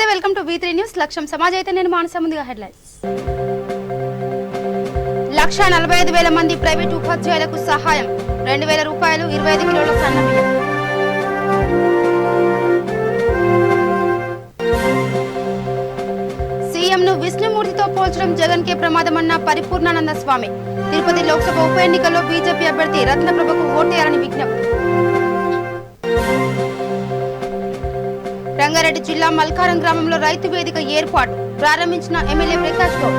నమస్తే, welcome to V3 news. లక్ష్యం సమాజ్ అయితే నేను మానస. ముందుగా హెడ్లైన్స్. 1,45,000 మంది ప్రైవేటు ఉపాధ్యాయులకు సహాయం, 2,000 రూపాయలు, 25 కిలోల సన్నబియ్యం. సీఎంను విష్ణుమూర్తితో పోల్చడం జగన్కే ప్రమాదమన్న పరిపూర్ణానంద స్వామి. తిరుపతి లోక్సభ ఉప ఎన్నికల్లో బీజేపీ అభ్యర్థి రత్నప్రభకు ఓటేయాలని విజ్ఞప్తి. రంగారెడ్డి జిల్లా మల్కారం గ్రామంలో రైతు వేదిక ఏర్పాటు, ప్రారంభించిన ఎమ్మెల్యే ప్రకాష్ గౌడ్.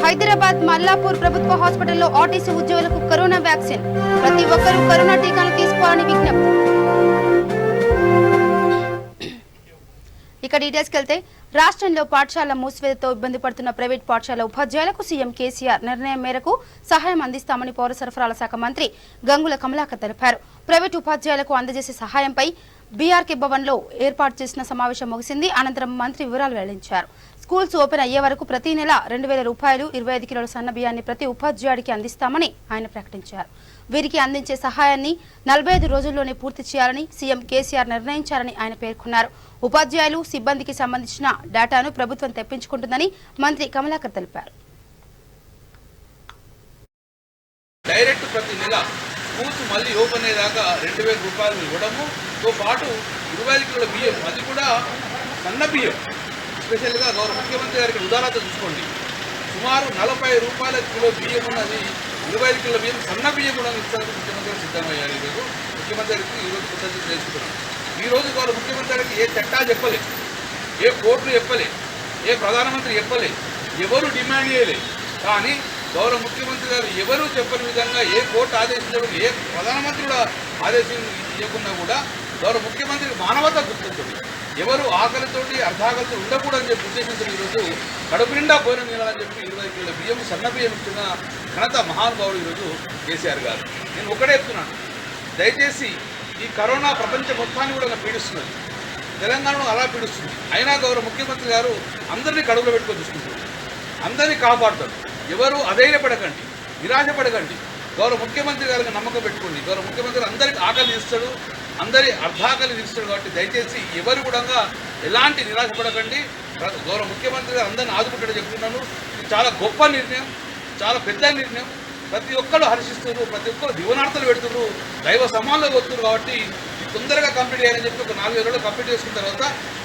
హైదరాబాద్ మల్లాపూర్ ప్రభుత్వ హాస్పిటల్లో ఆర్టీసీ ఉద్యోగులకు కరోనా వ్యాక్సిన్, ప్రతి ఒక్కరూ కరోనా టీకాను తీసుకోవాలని విజ్ఞప్తి. ఇక డీటెయిల్స్కి వెళ్తే, రాష్ట్రంలో పాఠశాల మూసివేతతో ఇబ్బంది పడుతున్న ప్రైవేట్ పాఠశాల ఉపాధ్యాయులకు సీఎం కేసీఆర్ నిర్ణయం మేరకు సహాయం అందిస్తామని పౌర సరఫరాల శాఖ మంత్రి గంగుల కమలాకర్ తెలిపారు. ప్రైవేట్ ఉపాధ్యాయులకు అందజేసే సహాయంపై బీఆర్కే భవన్లో ఏర్పాటు చేసిన సమావేశం ముగిసింది. అనంతరం మంత్రి వివరాలు వెల్లడించారు. స్కూల్స్ ఓపెన్ అయ్యే వరకు ప్రతి నెల 2,000 రూపాయలు, 25 కిలోల సన్న బియ్యాన్ని ప్రతి ఉపాధ్యాయుడికి అందిస్తామని ఆయన ప్రకటించారు. వీరికి అందించే సహాయాన్ని 45 రోజుల్లోనే పూర్తి చేయాలని సీఎం కేసీఆర్ నిర్ణయించారని ఆయన పేర్కొన్నారు. ఉపాధ్యాయులు, సిబ్బందికి సంబంధించిన డేటాను ప్రభుత్వం తెప్పించుకుంటుందని మంత్రి కమలాకర్ తెలిపారు. డైరెక్ట్ ప్రతి నెల స్కూల్స్ మళ్ళీ ఓపెన్ అయ్యేదాకా 2,000 రూపాయలు ఇవ్వడముతో పాటు 25 కిలోల బియ్యం, అది కూడా సన్న బియ్యం. స్పెషల్గా గౌరవ ముఖ్యమంత్రి గారికి ఉదాహరణ చూసుకోండి, సుమారు 40 రూపాయల కిలో బియ్యం ఉన్నది, 25 కిలోల బియ్యం సన్న బియ్యం కూడా ఇస్తానికి ముఖ్యమంత్రి సిద్ధమయ్యారు. ఈరోజు ముఖ్యమంత్రి గారికి ఈరోజు కృతజ్ఞతలు చేసుకుంటున్నాం. ఈరోజు గౌరవ ముఖ్యమంత్రి గారికి ఏ చట్టాలు చెప్పలే, ఏ కోర్టులు చెప్పలే, ఏ ప్రధానమంత్రి చెప్పలే, ఎవరు డిమాండ్ చేయలే. కానీ గౌరవ ముఖ్యమంత్రి గారు ఎవరూ చెప్పని విధంగా ఏ కోర్టు ఆదేశించడం, ఏ ప్రధానమంత్రి కూడా ఆదేశం ఇవ్వకుండా కూడా గౌరవ ముఖ్యమంత్రికి మానవత గుర్తుంటుంది. ఎవరు ఆకలితోటి అర్ధాకలితో ఉండకూడదని చెప్పి ఉద్దేశించిన ఈరోజు కడుపు నిండా భోజనం తినాలని చెప్పి 25 కిలోల బియ్యం, సన్న బియ్యం ఇచ్చిన ఘనత మహానుభావుడు ఈరోజు కేసీఆర్ గారు. నేను ఒకటే చెప్తున్నాను, దయచేసి ఈ కరోనా ప్రపంచం మొత్తాన్ని కూడా పీడిస్తున్నది, తెలంగాణను అలా పీడిస్తుంది. అయినా గౌరవ ముఖ్యమంత్రి గారు అందరినీ కడుపులో పెట్టుకొని చూసుకుంటారు, అందరినీ కాపాడుతారు. ఎవరు అధైర్యపడకండి, నిరాశపడకండి. గౌరవ ముఖ్యమంత్రి గారికి నమ్మకం పెట్టుకోండి. గౌరవ ముఖ్యమంత్రి అందరికి ఆకలి తీస్తాడు, అందరి అర్ధాకలి తీస్తాడు. కాబట్టి దయచేసి ఎవరు కూడా ఎలాంటి నిరాశపడకండి. గౌరవ ముఖ్యమంత్రి గారు అందరిని ఆదుకుంటాడని చెప్తున్నాను. ఇది చాలా గొప్ప నిర్ణయం, చాలా పెద్ద నిర్ణయం. ప్రతి ఒక్కరు హర్షిస్తున్నారు, ప్రతి ఒక్కరు దివనార్థాలు పెడుతున్నారు, దైవ సమానంలో వస్తున్నారు. కాబట్టి ఇది తొందరగా కంప్లీట్ అయ్యారని చెప్పి ఒక 4-5 రోజులు కంప్లీట్ చేసుకున్న తర్వాత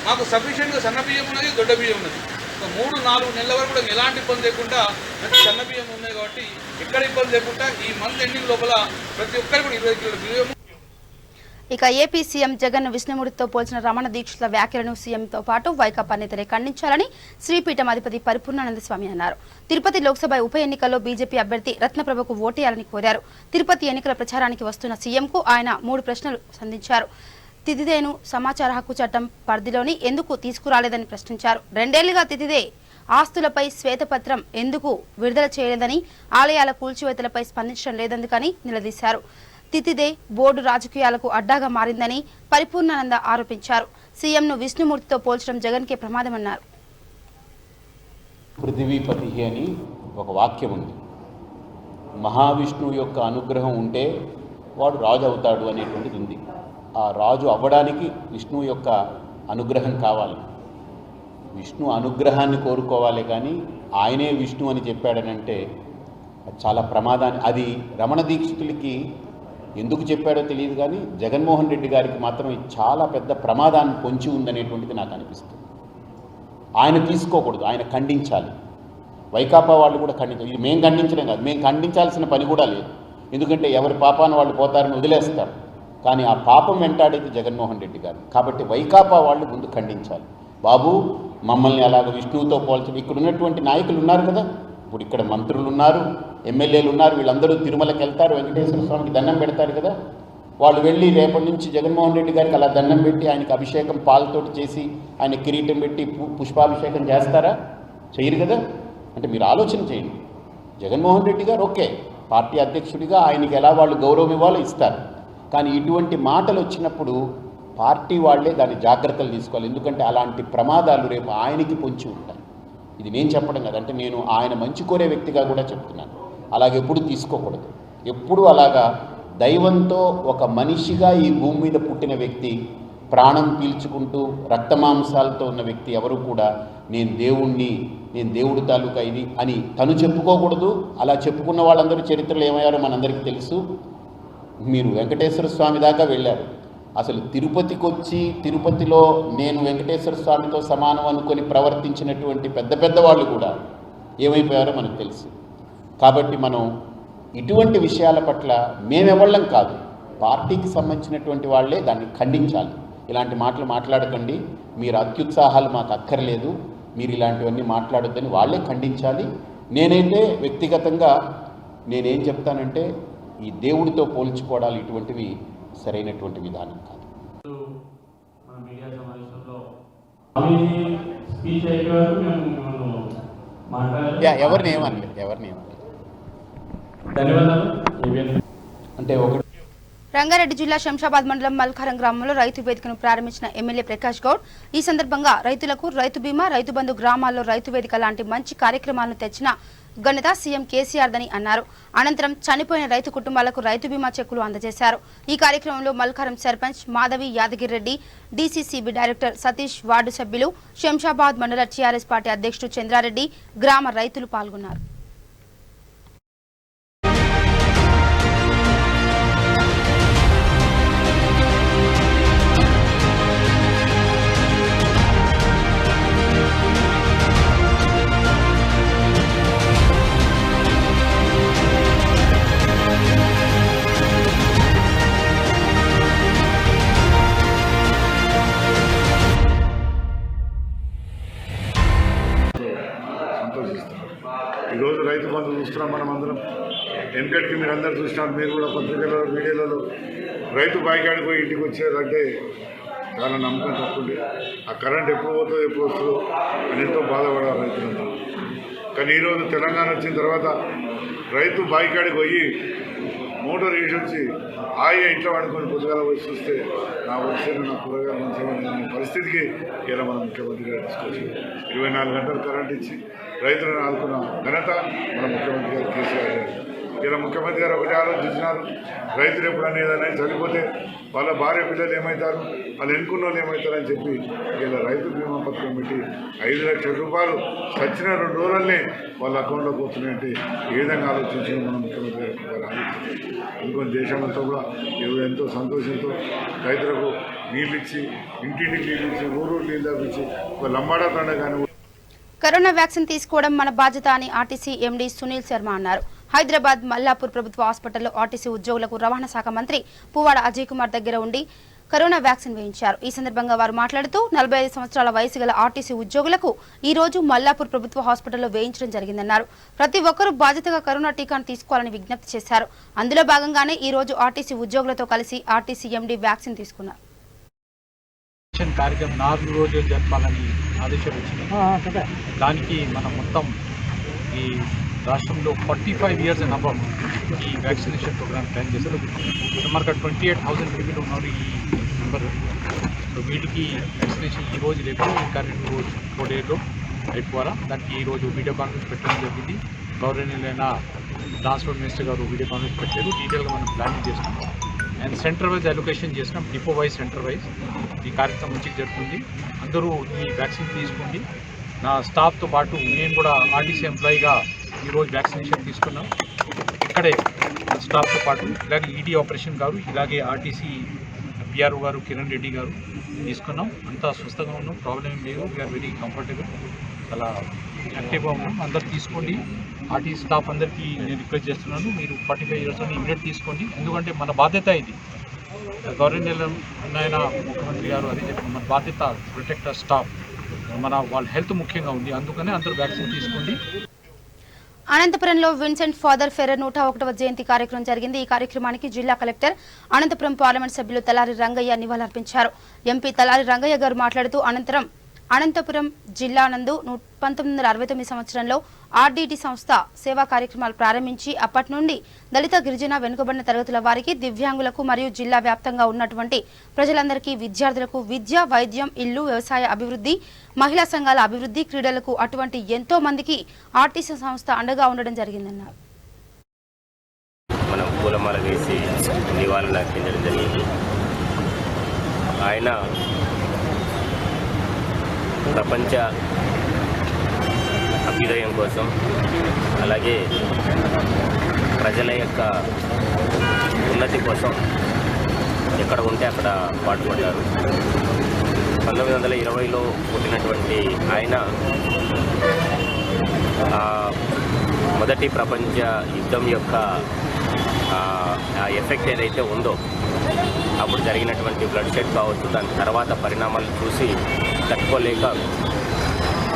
మాకు సఫిషియెంట్గా సన్న బియ్యం ఉన్నది, దొడ్డ బియ్యం ఉన్నది. ఒక 3-4 నెలల వరకు కూడా ఎలాంటి ఇబ్బంది లేకుండా ప్రతి సన్న బియ్యం ఉన్నాయి. కాబట్టి ఎక్కడ ఇబ్బంది లేకుండా ఈ మంత్ ఎండింగ్ లోపల ప్రతి ఒక్కరు కూడా 25 కిలోల బియ్యం. ఇక ఏపీ సీఎం జగన్ విష్ణుమూర్తితో పోల్చిన రమణ దీక్షల వ్యాఖ్యలను సీఎంతో పాటు వైకాపా నేతలే ఖండించాలని శ్రీపీఠం అధిపతి పరిపూర్ణానంద స్వామి అన్నారు. తిరుపతి లోక్సభ ఉప ఎన్నికల్లో బీజేపీ అభ్యర్థి రత్నప్రభకు ఓటేయాలని కోరారు. తిరుపతి ఎన్నికల ప్రచారానికి వస్తున్న సీఎంకు ఆయన 3 ప్రశ్నలు సంధించారు. తితిదేను సమాచార హక్కు చట్టం పరిధిలోని ఎందుకు తీసుకురాలేదని ప్రశ్నించారు. 2 ఏళ్లుగా తితిదే ఆస్తులపై శ్వేతపత్రం ఎందుకు విడుదల చేయలేదని, ఆలయాల కూల్చివేతలపై స్పందించడం లేదందుకని నిలదీశారు. తితిదే బోర్డు రాజకీయాలకు అడ్డాగా మారిందని పరిపూర్ణానంద ఆరోపించారు. సీఎంను విష్ణుమూర్తితో పోల్చడం జగన్కే ప్రమాదమన్నారు. పృథివీపతి అని ఒక వాక్యం ఉంది. మహావిష్ణువు యొక్క అనుగ్రహం ఉంటే వాడు రాజు అవుతాడు అనేటువంటిది ఉంది. ఆ రాజు అవ్వడానికి విష్ణువు యొక్క అనుగ్రహం కావాలి. విష్ణు అనుగ్రహాన్ని కోరుకోవాలి, కానీ ఆయనే విష్ణు అని చెప్పాడనంటే చాలా ప్రమాదాన్ని. అది రమణ దీక్షితులకి ఎందుకు చెప్పాడో తెలియదు, కానీ జగన్మోహన్ రెడ్డి గారికి మాత్రం చాలా పెద్ద ప్రమాదాన్ని పొంచి ఉందనేటువంటిది నాకు అనిపిస్తుంది. ఆయన తీసుకోకూడదు, ఆయన ఖండించాలి. వైకాపా వాళ్ళు కూడా ఖండించాలి. ఇది మేము ఖండించడం కాదు, మేము ఖండించాల్సిన పని కూడా లేదు. ఎందుకంటే ఎవరి పాపాన్ని వాళ్ళు పోతారని వదిలేస్తారు, కానీ ఆ పాపం వెంటాడేది జగన్మోహన్ రెడ్డి గారు. కాబట్టి వైకాపా వాళ్ళు ముందు ఖండించాలి. బాబు, మమ్మల్ని అలాగ విష్ణువుతో పోల్చడం. ఇక్కడ ఉన్నటువంటి నాయకులు ఉన్నారు కదా, ఇప్పుడు ఇక్కడ మంత్రులు ఉన్నారు, ఎమ్మెల్యేలు ఉన్నారు, వీళ్ళందరూ తిరుమలకి వెళ్తారు, వెంకటేశ్వర స్వామికి దండం పెడతారు కదా. వాళ్ళు వెళ్ళి రేపటి నుంచి జగన్మోహన్ రెడ్డి గారికి అలా దండం పెట్టి ఆయనకి అభిషేకం పాలతోటి చేసి ఆయన కిరీటం పెట్టి పుష్పాభిషేకం చేస్తారా? చేయరు కదా. అంటే మీరు ఆలోచన చేయండి. జగన్మోహన్ రెడ్డి గారు ఓకే, పార్టీ అధ్యక్షుడిగా ఆయనకి ఎలా వాళ్ళు గౌరవం ఇవ్వాలో ఇస్తారు, కానీ ఇటువంటి మాటలు వచ్చినప్పుడు పార్టీ వాళ్లే దాని జాగ్రత్తలు తీసుకోవాలి. ఎందుకంటే అలాంటి ప్రమాదాలు రేపు ఆయనకి పొంచి ఉంటాయి. ఇది నేను చెప్పడం కదా, అంటే నేను ఆయన మంచి కోరే వ్యక్తిగా కూడా చెప్తున్నాను. అలాగే ఎప్పుడు తీసుకోకూడదు. ఎప్పుడు అలాగా దైవంతో ఒక మనిషిగా ఈ భూమి మీద పుట్టిన వ్యక్తి, ప్రాణం పీల్చుకుంటూ రక్తమాంసాలతో ఉన్న వ్యక్తి ఎవరు కూడా నేను దేవుణ్ణి, నేను దేవుడి తాలూకా ఇది అని తను చెప్పుకోకూడదు. అలా చెప్పుకున్న వాళ్ళందరూ చరిత్రలో ఏమయ్యారో మనందరికీ తెలుసు. మీరు వెంకటేశ్వర స్వామి దాకా వెళ్ళారు. అసలు తిరుపతికి వచ్చి తిరుపతిలో నేను వెంకటేశ్వర స్వామితో సమానం అనుకొని ప్రవర్తించినటువంటి పెద్ద పెద్ద వాళ్ళు కూడా ఏమైపోయారో మనకు తెలుసు. కాబట్టి మనం ఇటువంటి విషయాల పట్ల మేమెవళ్ళం కాదు, పార్టీకి సంబంధించినటువంటి వాళ్ళే దాన్ని ఖండించాలి. ఇలాంటి మాటలు మాట్లాడకండి, మీరు అత్యుత్సాహాలు మాకు అక్కర్లేదు, మీరు ఇలాంటివన్నీ మాట్లాడొద్దని వాళ్ళే ఖండించాలి. నేనైతే వ్యక్తిగతంగా నేనేం చెప్తానంటే ఈ దేవుడితో పోల్చుకోవడాలు ఇటువంటివి సరైనటువంటి విధానం కాదు. ఎవరిని ఏమనలేదు. అంటే ఒకటి రంగారెడ్డి జిల్లా శంషాబాద్ మండలం మల్కారం గ్రామంలో రైతు వేదికను ప్రారంభించిన ఎమ్మెల్యే ప్రకాష్ గౌడ్ ఈ సందర్భంగా రైతులకు రైతు బీమా, రైతు బంధు, గ్రామాల్లో రైతు వేదిక లాంటి మంచి కార్యక్రమాలను తెచ్చిన ఘనత సీఎం కేసీఆర్ దని అన్నారు. అనంతరం చనిపోయిన రైతు కుటుంబాలకు రైతు బీమా చెక్కులు అందజేశారు. ఈ కార్యక్రమంలో Malkaram sarpanch Madhavi Yadagiri Reddy, DCCB director Satish, ward సభ్యులు, శంషాబాద్ మండల టీఆర్ఎస్ పార్టీ అధ్యక్షుడు చంద్రారెడ్డి, గ్రామ రైతులు పాల్గొన్నారు. ఈరోజు రైతు బంధు చూస్తున్నాం మనం అందరం. వెనకటికి మీరు అందరూ చూసినారు, మీరు కూడా పత్రికలలో, మీడియాలలో రైతు బాయికాడికి పోయి ఇంటికి వచ్చేదంటే చాలా నమ్మకం తప్పుంది. ఆ కరెంట్ ఎప్పుడు పోతుందో ఎప్పుడు వస్తుందో అని ఎంతో బాధపడారు రైతులంతా. కానీ ఈరోజు తెలంగాణ వచ్చిన తర్వాత రైతు బాయికాడికి పోయి మోటార్ వేసి వచ్చి హాయిగా ఇంట్లో వండుకొని పొద్దుగాల పోయి చూస్తే నా వరుసలో నా కూరగాయలు మంచిగా పరిస్థితికి ఇలా మనం ముఖ్యమంత్రి గారు తీసుకొచ్చి 24 గంటలు కరెంట్ ఇచ్చి రైతులను ఆదుకున్న ఘనత మన ముఖ్యమంత్రి గారు కేసీఆర్ గారు. ఇలా ముఖ్యమంత్రి గారు ఒకటి ఆలోచించినారు, రైతులు ఎప్పుడన్నా ఏదైనా చనిపోతే వాళ్ళ భార్య పిల్లలు ఏమవుతారు, వాళ్ళు ఎన్నుకున్న వాళ్ళు ఏమవుతారని చెప్పి ఇలా రైతు బీమా పథకం పెట్టి 5 లక్షల రూపాయలు చచ్చిన 2 రోజులనే వాళ్ళ అకౌంట్లోకి వస్తున్నాయంటే ఏ విధంగా ఆలోచించిన మన ముఖ్యమంత్రి గారు ఆలోచించారు. ఇంకొన్ని దేశమంతా కూడా ఎంతో సంతోషంతో రైతులకు నీళ్ళు ఇచ్చి, ఇంటింటికి నీళ్ళు ఇచ్చి, ఊరు నీళ్ళు తప్పించి ఒక లంబాడా తండ కానీ. కరోనా వ్యాక్సిన్ తీసుకోవడం మన బాధ్యత అని ఆర్టీసీ ఎండీ సునీల్ శర్మ అన్నారు. హైదరాబాద్ మల్లాపూర్ ప్రభుత్వ హాస్పిటల్లో ఆర్టీసీ ఉద్యోగులకు రవాణా శాఖ మంత్రి పువ్వాడ అజయ్ కుమార్ దగ్గర ఉండి కరోనా వ్యాక్సిన్ వేయించారు. ఈ సందర్భంగా వారు మాట్లాడుతూ 45 సంవత్సరాల వయసు గల ఆర్టీసీ ఉద్యోగులకు ఈ రోజు మల్లాపూర్ ప్రభుత్వ హాస్పిటల్లో వేయించడం జరిగిందన్నారు. ప్రతి ఒక్కరూ బాధ్యతగా కరోనా టీకాను తీసుకోవాలని విజ్ఞప్తి చేశారు. అందులో భాగంగానే ఈ రోజు ఆర్టీసీ ఉద్యోగులతో కలిసి ఆర్టీసీ ఎండీ వ్యాక్సిన్ తీసుకున్నారు. కార్యక్రమం 4 రోజులు జరపాలని ఆదేశం వచ్చింది. దానికి మనం మొత్తం ఈ రాష్ట్రంలో 45 years అండ్ అబవ్ ఈ వ్యాక్సినేషన్ ప్రోగ్రామ్ ప్లాన్ చేశారు. సుమారుగా 28,000 పీపుల్ ఉన్నారు ఈ నెంబర్. సో వీటికి వ్యాక్సినేషన్ ఈ రోజు రేపు ఇంకా 2 రోజు 4 daysలో అయిపోవాలా. దానికి ఈ రోజు వీడియో కాన్ఫరెన్స్ పెట్టడం జరిగింది. గవర్నమెంట్ ట్రాన్స్పోర్ట్ మినిస్టర్ గారు వీడియో కాన్ఫరెన్స్ పెట్టారు. డీటెయిల్గా మనం ప్లానింగ్ చేస్తున్నాం అండ్ సెంటర్ వైజ్ అలొకేషన్ చేసినాం. డిపో వైజ్, సెంటర్ వైజ్ ఈ కార్యక్రమం మంచిగా జరుగుతుంది. అందరూ ఈ వ్యాక్సిన్ తీసుకోండి. నా స్టాఫ్తో పాటు నేను కూడా ఆర్టీసీ ఎంప్లాయీగా ఈరోజు వ్యాక్సినేషన్ తీసుకున్నాం. ఇక్కడే స్టాఫ్తో పాటు ఇలాగే ఈడీ ఆపరేషన్ గారు, ఇలాగే ఆర్టీసీ పిఆర్ఓ గారు కిరణ్ రెడ్డి గారు తీసుకున్నాం. అంతా స్వస్థంగా ఉన్నాం, ప్రాబ్లం ఏం లేదు. వీఆర్ వెరీ కంఫర్టబుల్, చాలా యాక్టివ్గా ఉన్నాం. అందరు తీసుకోండి. ఆర్టీసీ స్టాఫ్ అందరికీ నేను రిక్వెస్ట్ చేస్తున్నాను, మీరు 45 years అని ఇమీడియట్ తీసుకోండి. ఎందుకంటే మన బాధ్యత ఇది. గవర్నమెంట్ ఆయన ముఖ్యమంత్రి గారు అదే చెప్పారు, మన బాధ్యత ప్రొటెక్ట్ స్టాఫ్, వాళ్ళ హెల్త్ ముఖ్యంగా ఉంది. అందుకనే అందరూ వ్యాక్సిన్ తీసుకోండి. అనంతపురంలో విన్సెంట్ ఫాదర్ ఫెర్రర్ 101వ జయంతి కార్యక్రమం జరిగింది. ఈ కార్యక్రమానికి జిల్లా కలెక్టర్, అనంతపురం పార్లమెంట్ సభ్యులు తలారి రంగయ్య నివాళులర్పించారు. ఎంపీ తలారి రంగయ్య గారు మాట్లాడుతూ అనంతపురం జిల్లా నందు 1969 సంవత్సరంలో ఆర్డీటీ సంస్థ సేవా కార్యక్రమాలు ప్రారంభించి అప్పటి నుండి దళిత, గిరిజన, వెనుకబడిన తరగతుల వారికి, దివ్యాంగులకు మరియు జిల్లా వ్యాప్తంగా ఉన్నటువంటి ప్రజలందరికీ, విద్యార్థులకు విద్య, వైద్యం, ఇల్లు, వ్యవసాయ అభివృద్ధి, మహిళా సంఘాల అభివృద్ధి, క్రీడలకు అటువంటి ఎంతో మందికి ఆర్టీసీ సంస్థ అండగా ఉండడం జరిగిందన్నారు. మన పూలమాల వేసి నివాళులు అర్పించడం జరిగింది. ఆయన ప్రపంచ అభ్యుదయం కోసం, అలాగే ప్రజల యొక్క ఉన్నతి కోసం ఎక్కడ ఉంటే అక్కడ పాటుపడ్డారు. 1920లో పుట్టినటువంటి ఆయన మొదటి ప్రపంచ యుద్ధం యొక్క ఎఫెక్ట్ ఏదైతే ఉందో, అప్పుడు జరిగినటువంటి బ్లడ్ షెడ్ కావచ్చు, దాని తర్వాత పరిణామాలు చూసి తట్టుకోలేక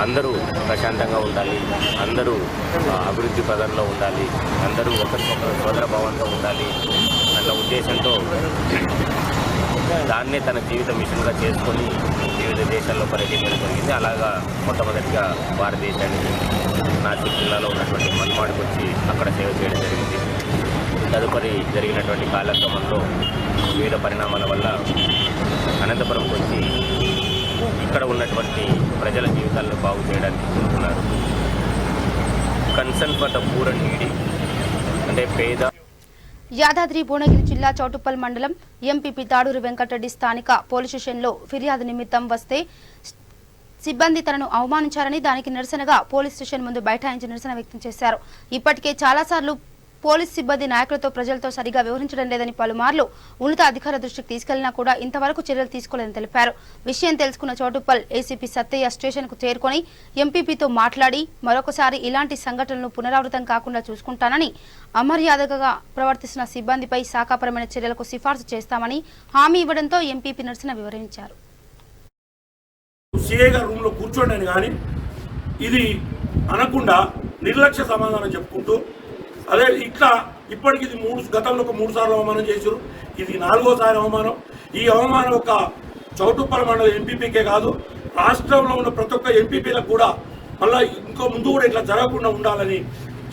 అందరూ ప్రశాంతంగా ఉండాలి, అందరూ అభివృద్ధి పదంలో ఉండాలి, అందరూ ఒకరికొకరు సోదర భావంతో ఉండాలి అన్న ఉద్దేశంతో దాన్నే తన జీవిత మిషన్గా చేసుకొని వివిధ దేశాల్లో పర్యటించడం జరిగింది. అలాగా మొట్టమొదటిగా భారతదేశానికి నాసిక్ జిల్లాలో ఉన్నటువంటి మన్మాడ్కి వచ్చి అక్కడ సేవ చేయడం జరిగింది. తదుపరి జరిగినటువంటి కాలక్రమంలో వివిధ పరిణామాల వల్ల అనంతపురంకి వచ్చి ఇక్కడ ఉన్నటువంటి ప్రజల జీవితాలను బాగు చేయడానికి కోరుకున్నారు. Concern for the poor and needy, అంటే పేద. యాదాద్రి భువనగిరి జిల్లా చౌటుప్పల్ మండలం ఎంపీపీ తాడూరు వెంకటరెడ్డి స్థానిక పోలీస్ స్టేషన్లో ఫిర్యాదు నిమిత్తం వస్తే సిబ్బంది తనను అవమానించారని, దానికి నిరసనగా పోలీస్ స్టేషన్ ముందు బైఠాయించి నిరసన వ్యక్తం చేశారు. ఇప్పటికే చాలాసార్లు పోలీస్ సిబ్బంది నాయకులతో ప్రజలతో సరిగా వ్యవహరించడం లేదని పలుమార్లు ఉన్నత అధికార దృష్టికి తీసుకెళ్లినా కూడా ఇంతవరకు చర్యలు తీసుకోలేదని తెలిపారు. విషయం తెలుసుకున్న చౌటుప్పల్ ఏసీపీ సత్తయ్య స్టేషన్కు చేరుకొని ఎంపీపీతో మాట్లాడి మరొకసారి ఇలాంటి సంఘటనలు పునరావృతం కాకుండా చూసుకుంటానని, అమర్యాదగా ప్రవర్తిస్తున్న సిబ్బందిపై శాఖాపరమైన చర్యలకు సిఫార్సు చేస్తామని హామీ ఇవ్వడంతో ఎంపీపీ నిరసన వివరించారు. సిఐ గారు రూమ్లో కూర్చోండి కానీ ఇది అనకుండా నిర్లక్ష్య సమాధానం చెప్పుకుంటూ, అదే ఇట్లా ఇప్పటికి ఇది గతంలో ఒక 3 సార్లు అవమానం చేశారు. ఇది 4వ అవమానం. ఈ అవమానం ఒక చౌటుప్పల్ మండల ఎంపీపీకే కాదు, రాష్ట్రంలో ఉన్న ప్రతి ఒక్క ఎంపీపీలకు కూడా మళ్ళీ ఇంకో ముందు కూడా ఇట్లా జరగకుండా ఉండాలని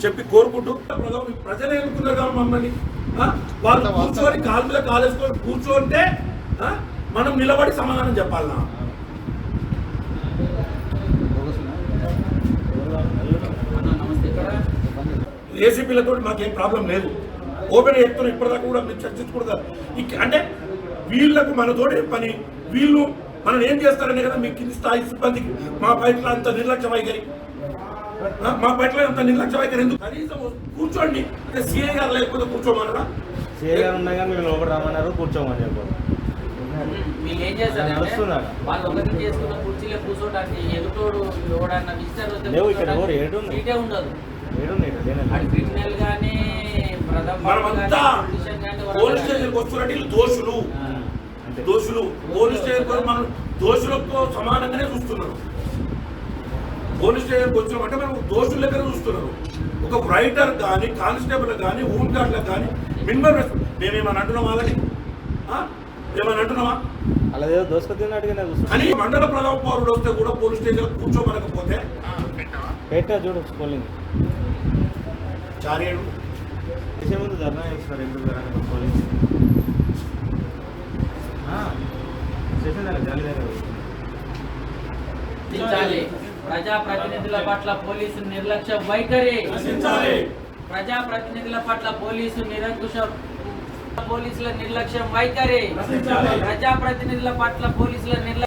చెప్పి కోరుకుంటూ, ప్రజలు ఎన్నుకున్నారు కదా మమ్మల్ని, వాళ్ళు కూర్చొని కాలు మీద కాలేసుకొని కూర్చోంటే మనం నిలబడి సమాధానం చెప్పాలన్నా. ఏసీపీలతో మాకేం ప్రాబ్లం లేదు, ఓపెన్ చెప్తున్నారు. ఇప్పటిదాకా కూడా మీరు చర్చించుకుంటారు. అంటే వీళ్ళకు మనతోడే పని, వీళ్ళు మనం ఏం చేస్తారనే కదా మీ కింది స్థాయి సిబ్బందికి మా పట్ల అంత నిర్లక్ష్య వైఖరి, ఎందుకు? కనీసం కూర్చోండి. అంటే సీఏ గారు లేకపోతే కూర్చోమన్నారా? సీఏ గారు ఉన్నాయి కానీ మీరు లోపల రామన్నారు, కూర్చోమని చెప్పారు. వీళ్ళు ఏం చేస్తారు, వాళ్ళు ఒకరికి చేసుకున్న కుర్చీలో కూర్చోడానికి ఎదుటోడు ఎవడన్నా విసిటారు లేవు ఇక్కడ ఉండదు. క్రిమినల్ గానీ మనమంతా పోలీస్ స్టేషన్కి వస్తున్నట్టు దోషులు పోలీస్ స్టేషన్ మనం దోషులతో సమానంగానే చూస్తున్నారు. పోలీస్ స్టేషన్కి వచ్చినామంటే మనం దోషుల దగ్గర చూస్తున్నారు. ఒక రైటర్ కానీ, కానిస్టేబుల్ కానీ, హోమ్ గార్డ్లకు కానీ మినిమం రెస్పెక్ట్. మేమేమని అంటున్నాం వాళ్ళని? ఏమని అంటున్నావా? అలా దోసుకొచ్చినట్టుగానే చూస్తున్నాం. అని మండల ప్రథమ పౌరుడు వస్తే కూడా పోలీస్ స్టేషన్ కూర్చోమనకపోతే పెట్టా చూడు పోలింగ్ చారేడు చేసే ముందు ధర్నా చేస్తున్నారు. ఎందుకు పోలింగ్ స్టేషన్ గాలి ప్రజాప్రతినిధుల పట్ల పోలీసు నిర్లక్ష్య వైఖరి, ప్రజాప్రతినిధుల పట్ల పోలీసు నిరంకుశ పోలీసుల నిర్లక్ష్యం వైఖరి, ప్రజాప్రతినిధుల పట్ల పోలీసుల నిర్లక్ష్యం.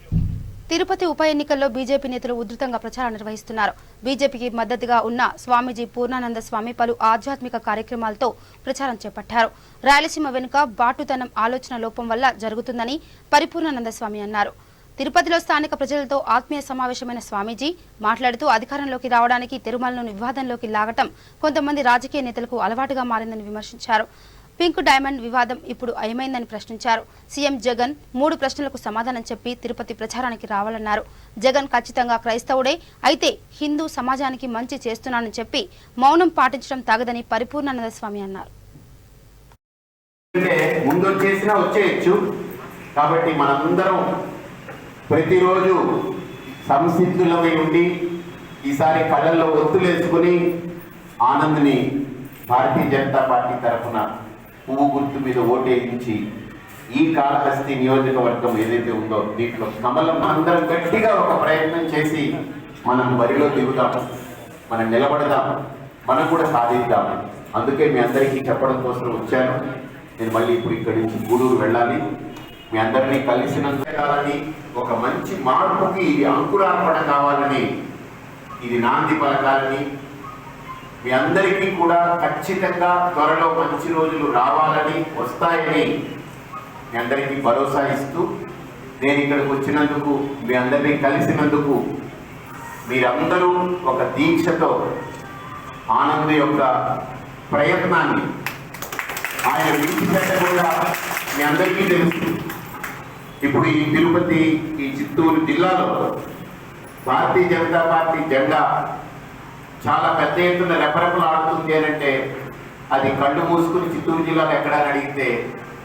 తిరుపతి ఉప ఎన్నికల్లో బీజేపీ నేతలు ఉధృతంగా ప్రచారం నిర్వహిస్తున్నారు. బీజేపీకి మద్దతుగా ఉన్న స్వామీజీ పూర్ణానంద స్వామి పలు ఆధ్యాత్మిక కార్యక్రమాలతో ప్రచారం చేపట్టారు. రాయలసీమ వెనుక బాటుతనం ఆలోచన లోపం వల్ల జరుగుతుందని పరిపూర్ణానంద స్వామి అన్నారు. తిరుపతిలో స్థానిక ప్రజలతో ఆత్మీయ సమావేశమైన స్వామీజీ మాట్లాడుతూ అధికారంలోకి రావడానికి తిరుమలను వివాదంలోకి లాగటం కొంతమంది రాజకీయ నేతలకు అలవాటుగా మారిందని విమర్శించారు. పింక్ డైమండ్ వివాదం ఇప్పుడు ఏమైందని ప్రశ్నించారు. సీఎం జగన్ 3 ప్రశ్నలకు సమాధానం చెప్పి తిరుపతి ప్రచారానికి రావాలన్నారు. జగన్ ఖచ్చితంగా క్రైస్తవుడే, అయితే హిందూ సమాజానికి మంచి చేస్తున్నానని చెప్పి మౌనం పాటించడం తగదని పరిపూర్ణానంద స్వామి అన్నారు. కాబట్టి మనందరం ప్రతిరోజు సంసిద్ధులమై ఉండి ఈసారి కళ్ళల్లో ఒత్తులేసుకుని ఆనంద్ని భారతీయ జనతా పార్టీ తరఫున పువ్వు గుర్తు మీద ఓటేయించి ఈ కాళహస్తి నియోజకవర్గం ఏదైతే ఉందో దీంట్లో కమలం అందరం గట్టిగా ఒక ప్రయత్నం చేసి మనం బరిలో దిగుదాం, మనం నిలబడదాం, మనం కూడా సాధిద్దాం. అందుకే మీ అందరికీ చెప్పడం కోసం వచ్చాను. నేను మళ్ళీ ఇప్పుడు ఇక్కడి నుంచి గూడూరు వెళ్ళాలి. మీ అందరినీ కలిసినందుకాలని, ఒక మంచి మార్పుకి ఇది అంకురార్పణ కావాలని, ఇది నాంది పలకాలని, మీ అందరికీ కూడా ఖచ్చితంగా త్వరలో మంచి రోజులు రావాలని, వస్తాయని మీ అందరికీ భరోసా ఇస్తూ, నేను ఇక్కడికి వచ్చినందుకు, మీ అందరినీ కలిసినందుకు, మీరందరూ ఒక దీక్షతో ఆనంద్ యొక్క ప్రయత్నాన్ని ఆయన విడిచిపెట్టకుండా మీ అందరికీ తెలుసు. ఇప్పుడు ఈ తిరుపతి, ఈ చిత్తూరు జిల్లాలో భారతీయ జనతా పార్టీ జెండా చాలా పెద్ద ఎత్తున రెపరెపలాడుతుంది అంటే అది కళ్ళు మూసుకుని చిత్తూరు జిల్లాలో ఎక్కడని అడిగితే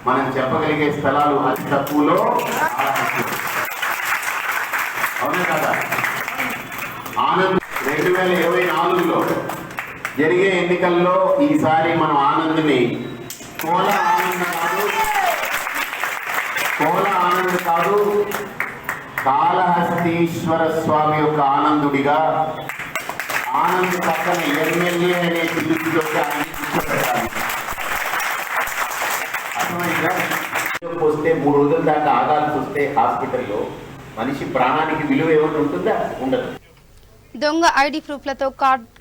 మనం చెప్పగలిగే స్థలాలు అతి తక్కువలో. అవునా కదా? ఆనంద్ 2024లో జరిగే ఎన్నికల్లో ఈసారి మనం ఆనంద్ని కోల ఆనంద్ కాదు, కాళహస్తీశ్వర స్వామి యొక్క ఆనందుడిగా, ఆనంద్ పక్కన ఎమ్మెల్యే అనే పిలుపుతో వస్తే 3 రోజుల దాకా ఆగాల్సి వస్తే హాస్పిటల్లో మనిషి ప్రాణానికి విలువ ఏమైనా ఉంటుందా? ఉండదు. దొంగ ఐడి ప్రూఫ్లతో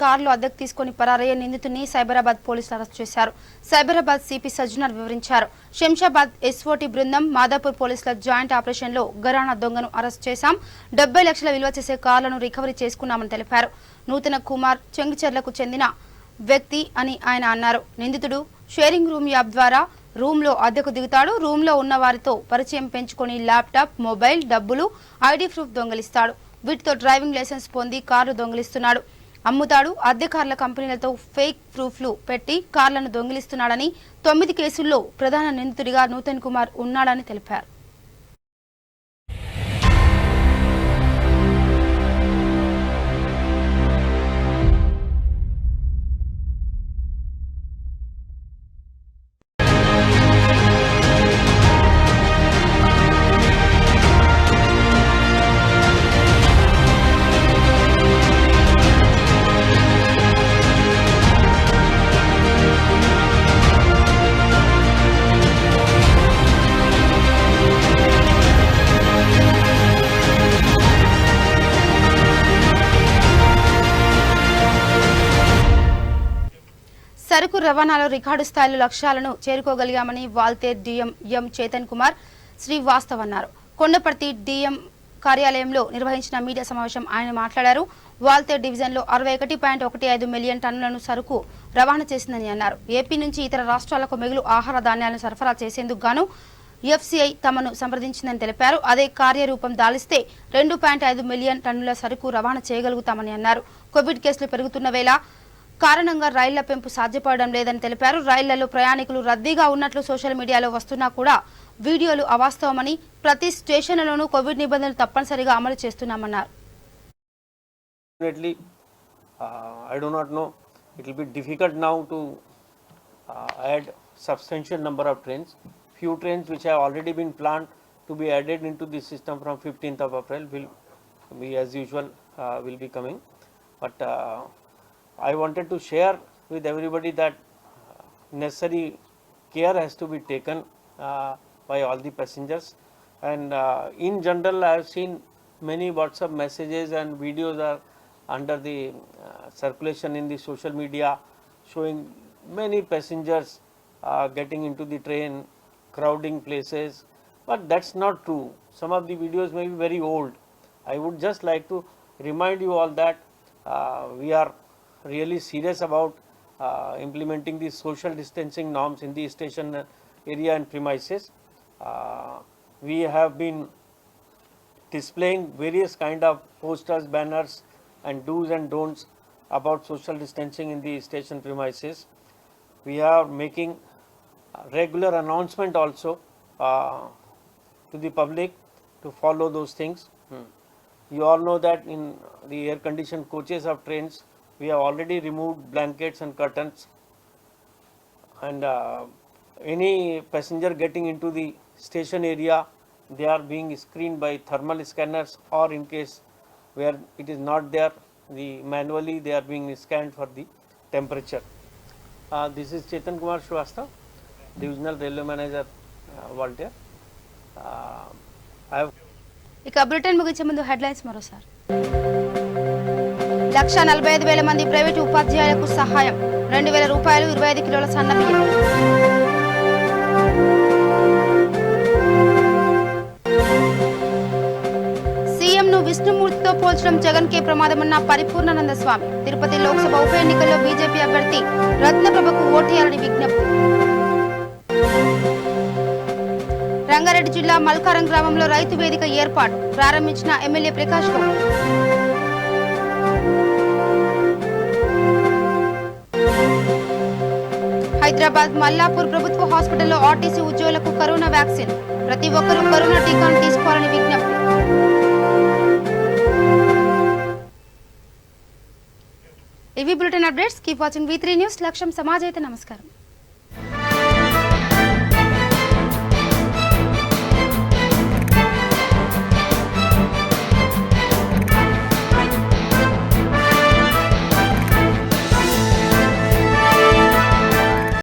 కార్లు అద్దెకు తీసుకుని పరారయ్యే నిందితుడిని సైబరాబాద్ పోలీసులు అరెస్ట్ చేశారు. సైబరాబాద్ సిపి సజ్జనార్ వివరించారు. శంషాబాద్ ఎస్ఓటీ బృందం, మాదాపూర్ పోలీసుల జాయింట్ ఆపరేషన్లో గరానా దొంగను అరెస్ట్ చేశాం. 70 లక్షల విలువ చేసే కార్లను రికవరీ చేసుకున్నామని తెలిపారు. నూతన కుమార్ చెంగిచెర్లకు చెందిన వ్యక్తి అని ఆయన అన్నారు. నిందితుడు షేరింగ్ రూమ్ యాప్ ద్వారా రూమ్లో అద్దెకు దిగుతాడు. రూమ్లో ఉన్న వారితో పరిచయం పెంచుకొని ల్యాప్టాప్, మొబైల్, డబ్బులు, ఐడి ప్రూఫ్ దొంగిలిస్తాడు. వీటితో డ్రైవింగ్ లైసెన్స్ పొంది కార్లు దొంగిలిస్తున్నాడు, అమ్ముతాడు. అద్దె కార్ల కంపెనీలతో ఫేక్ ప్రూఫ్లు పెట్టి కార్లను దొంగిలిస్తున్నాడని, 9 కేసుల్లో ప్రధాన నిందితుడిగా నూతన్ కుమార్ ఉన్నాడని తెలిపారు. సరుకు రవాణాలో రికార్డు స్థాయిలో లక్ష్యాలను చేరుకోగలిగామని వాల్తేర్ డిఎం ఎం చేతన్ కుమార్ శ్రీవాస్తవ్ అన్నారు. కొండపర్తి డిఎం కార్యాలయంలో నిర్వహించిన మీడియా సమావేశం ఆయన మాట్లాడారు. వాల్తేర్ డివిజన్లో 61.15 మిలియన్ టన్నులను సరుకు రవాణా చేసిందని అన్నారు. ఏపీ నుంచి ఇతర రాష్ట్రాలకు మిగులు ఆహార ధాన్యాలను సరఫరా చేసేందుకు గాను ఎఫ్సిఐ తమను సంప్రదించిందని తెలిపారు. అదే కార్యరూపం దాలిస్తే 2.5 మిలియన్ టన్నుల సరుకు రవాణా చేయగలుగుతామని అన్నారు. కోవిడ్ కేసులు పెరుగుతున్న వేళ కారణంగా రైళ్ల పెంపు సాధ్యపడడం లేదని తెలిపారు. రైళ్లలో ప్రయాణికులు రద్దీగా ఉన్నట్లు సోషల్ మీడియాలో వస్తున్నా కూడా వీడియోలు అవాస్తవమని, ప్రతి స్టేషన్లోనూ కోవిడ్ నిబంధనలు తప్పనిసరిగా అమలు చేస్తున్నామన్నారు. I do not know. It will be difficult now to add substantial number of trains. Few trains which have already been planned to be added into the system from 15th of April will be as usual will be coming. But I wanted to share with everybody that necessary care has to be taken by all the passengers, and in general I have seen many WhatsApp messages and videos are under the circulation in the social media showing many passengers getting into the train, crowding places, but that's not true. Some of the videos may be very old. I would just like to remind you all that we are really serious about implementing the social distancing norms in the station area and premises. We have been displaying various kind of posters, banners and do's and don'ts about social distancing in the station premises. We are making regular announcement also to the public to follow those things. You all know that in the air conditioned coaches of trains we have already removed blankets and curtains, and any passenger getting into the station area, they are being screened by thermal scanners, or in case where it is not there, manually they are being scanned for the temperature. This is Chetan Kumar Shrivastava, Divisional Railway Manager, volunteer. I have ఇక bulletin ముగించే ముందు headlines మరోసారి. 1,45,000 మంది private ఉపాధ్యాయులకు సహాయం, 2,000 రూపాయలు, 25 కిలోల సన్న బియ్యం. సీఎంను విష్ణుమూర్తితో పోల్చడం జగన్కే ప్రమాదమన్న పరిపూర్ణానంద స్వామి. తిరుపతి లోక్సభ ఉప ఎన్నికల్లో బీజేపీ అభ్యర్థి రత్నప్రభకు ఓటేయాలని విజ్ఞప్తి. రంగారెడ్డి జిల్లా మల్కారం గ్రామంలో రైతు వేదిక ఏర్పాటు, ప్రారంభించిన ఎమ్మెల్యే ప్రకాష్ గౌడ్. హైదరాబాద్ మల్లాపూర్ ప్రభుత్వ హాస్పిటల్లో ఆర్టీసీ ఉద్యోగులకు కరోనా వ్యాక్సిన్, ప్రతి ఒక్కరూ కరోనా టీకాను తీసుకోవాలని విజ్ఞప్తి. ఇవి bulletin updates. Keep watching V3 news. లక్ష్యం సమాజైతే. నమస్కారం.